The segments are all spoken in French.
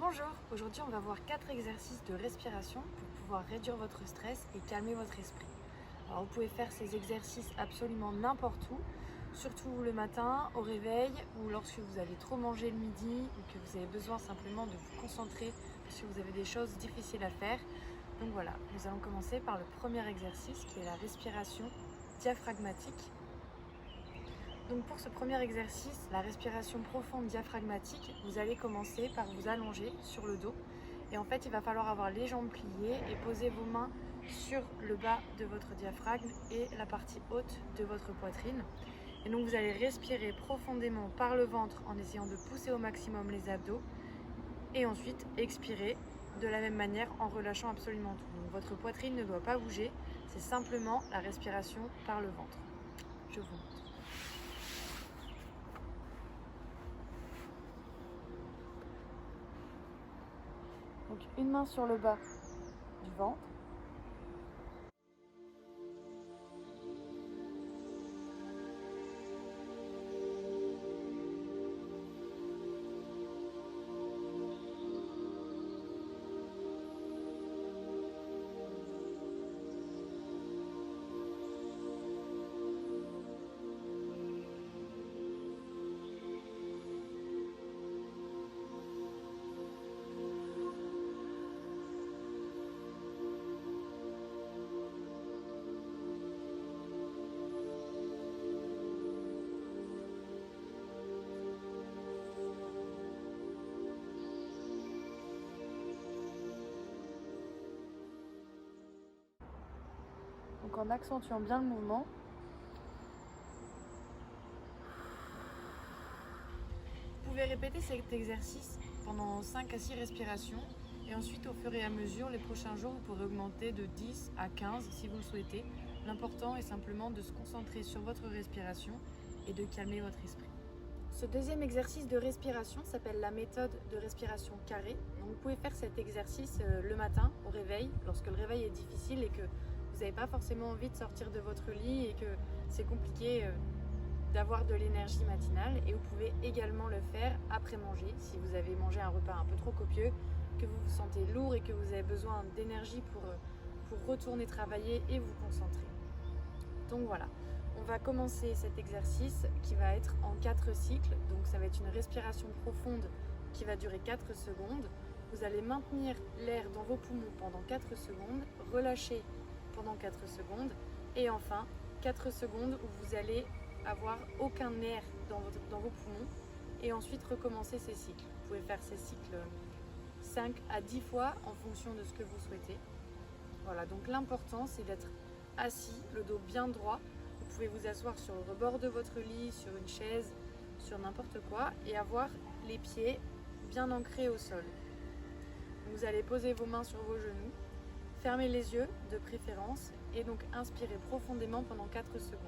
Bonjour, aujourd'hui on va voir 4 exercices de respiration pour pouvoir réduire votre stress et calmer votre esprit. Alors vous pouvez faire ces exercices absolument n'importe où, surtout le matin, au réveil ou lorsque vous avez trop mangé le midi ou que vous avez besoin simplement de vous concentrer parce que vous avez des choses difficiles à faire. Donc voilà, nous allons commencer par le premier exercice qui est la respiration diaphragmatique. Donc pour ce premier exercice, la respiration profonde diaphragmatique, vous allez commencer par vous allonger sur le dos. Et en fait, il va falloir avoir les jambes pliées et poser vos mains sur le bas de votre diaphragme et la partie haute de votre poitrine. Et donc vous allez respirer profondément par le ventre en essayant de pousser au maximum les abdos. Et ensuite expirer de la même manière en relâchant absolument tout. Donc votre poitrine ne doit pas bouger, c'est simplement la respiration par le ventre. Je vous montre. Donc une main sur le bas du ventre. Donc en accentuant bien le mouvement. Vous pouvez répéter cet exercice pendant 5 à 6 respirations et ensuite au fur et à mesure, les prochains jours, vous pourrez augmenter de 10 à 15 si vous le souhaitez. L'important est simplement de se concentrer sur votre respiration et de calmer votre esprit. Ce deuxième exercice de respiration s'appelle la méthode de respiration carrée. Donc vous pouvez faire cet exercice le matin au réveil, lorsque le réveil est difficile et que vous n'avez pas forcément envie de sortir de votre lit et que c'est compliqué d'avoir de l'énergie matinale. Et vous pouvez également le faire après manger, si vous avez mangé un repas un peu trop copieux, que vous vous sentez lourd et que vous avez besoin d'énergie pour retourner travailler et vous concentrer. Donc voilà, on va commencer cet exercice qui va être en 4 cycles. Donc ça va être une respiration profonde qui va durer 4 secondes. Vous allez maintenir l'air dans vos poumons pendant 4 secondes, relâcher pendant 4 secondes et enfin 4 secondes où vous allez avoir aucun air dans vos poumons et ensuite recommencer ces cycles. Vous pouvez faire ces cycles 5 à 10 fois en fonction de ce que vous souhaitez. Voilà, donc l'important c'est d'être assis, le dos bien droit. Vous pouvez vous asseoir sur le rebord de votre lit, sur une chaise, sur n'importe quoi et avoir les pieds bien ancrés au sol. Vous allez poser vos mains sur vos genoux, fermer les yeux de préférence et donc inspirer profondément pendant 4 secondes.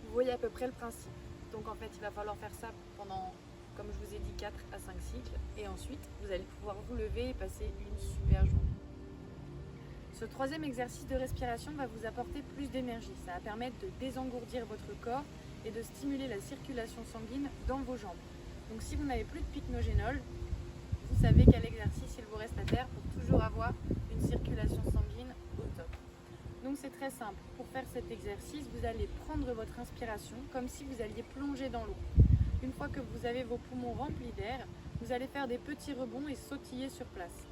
Vous voyez à peu près le principe. Donc en fait, il va falloir faire ça pendant, comme je vous ai dit, 4 à 5 cycles. Et ensuite, vous allez pouvoir vous lever et passer une super journée. Ce troisième exercice de respiration va vous apporter plus d'énergie. Ça va permettre de désengourdir votre corps et de stimuler la circulation sanguine dans vos jambes. Donc si vous n'avez plus de pycnogénol, vous savez quel exercice il vous reste à faire pour toujours avoir une circulation sanguine au top. Donc c'est très simple. Pour faire cet exercice, vous allez prendre votre inspiration comme si vous alliez plonger dans l'eau. Une fois que vous avez vos poumons remplis d'air, vous allez faire des petits rebonds et sautiller sur place.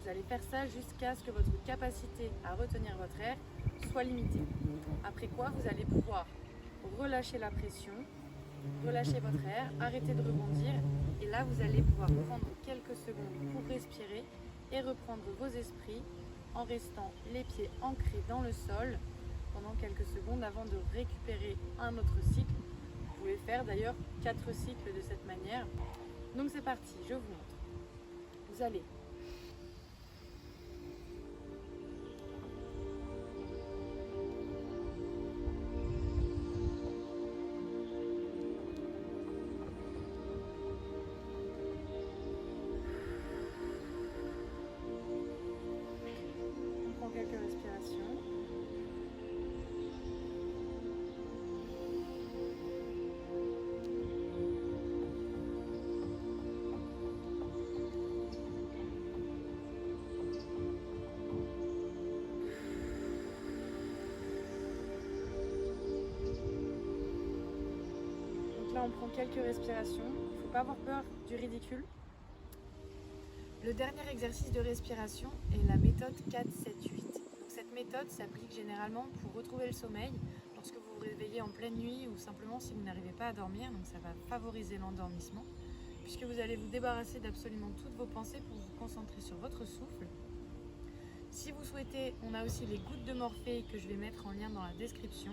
Vous allez faire ça jusqu'à ce que votre capacité à retenir votre air soit limitée. Après quoi, vous allez pouvoir relâcher la pression, relâcher votre air, arrêter de rebondir. Et là, vous allez pouvoir prendre quelques secondes pour respirer et reprendre vos esprits en restant les pieds ancrés dans le sol pendant quelques secondes avant de récupérer un autre cycle. Vous pouvez faire d'ailleurs 4 cycles de cette manière. Donc c'est parti, je vous montre. Vous allez là, on prend quelques respirations. Il ne faut pas avoir peur du ridicule. Le dernier exercice de respiration est la méthode 4-7-8. Donc, cette méthode s'applique généralement pour retrouver le sommeil lorsque vous vous réveillez en pleine nuit ou simplement si vous n'arrivez pas à dormir. Donc ça va favoriser l'endormissement puisque vous allez vous débarrasser d'absolument toutes vos pensées pour vous concentrer sur votre souffle. Si vous souhaitez, on a aussi les gouttes de Morphée que je vais mettre en lien dans la description.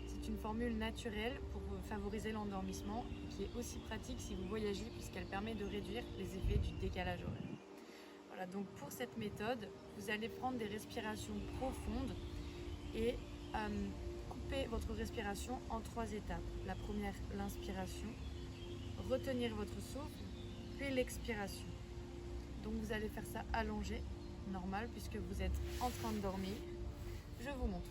C'est une formule naturelle pour favoriser l'endormissement qui est aussi pratique si vous voyagez puisqu'elle permet de réduire les effets du décalage horaire. Voilà, donc pour cette méthode, vous allez prendre des respirations profondes et couper votre respiration en 3 étapes. La première, l'inspiration, retenir votre souffle, puis l'expiration. Donc vous allez faire ça allongé, normal, puisque vous êtes en train de dormir. Je vous montre.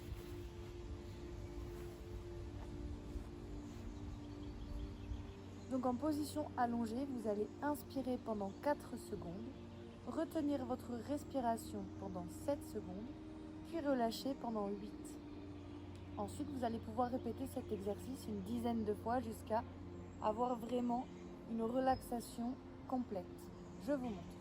Donc en position allongée, vous allez inspirer pendant 4 secondes, retenir votre respiration pendant 7 secondes, puis relâcher pendant 8. Ensuite, vous allez pouvoir répéter cet exercice une dizaine de fois jusqu'à avoir vraiment une relaxation complète. Je vous montre.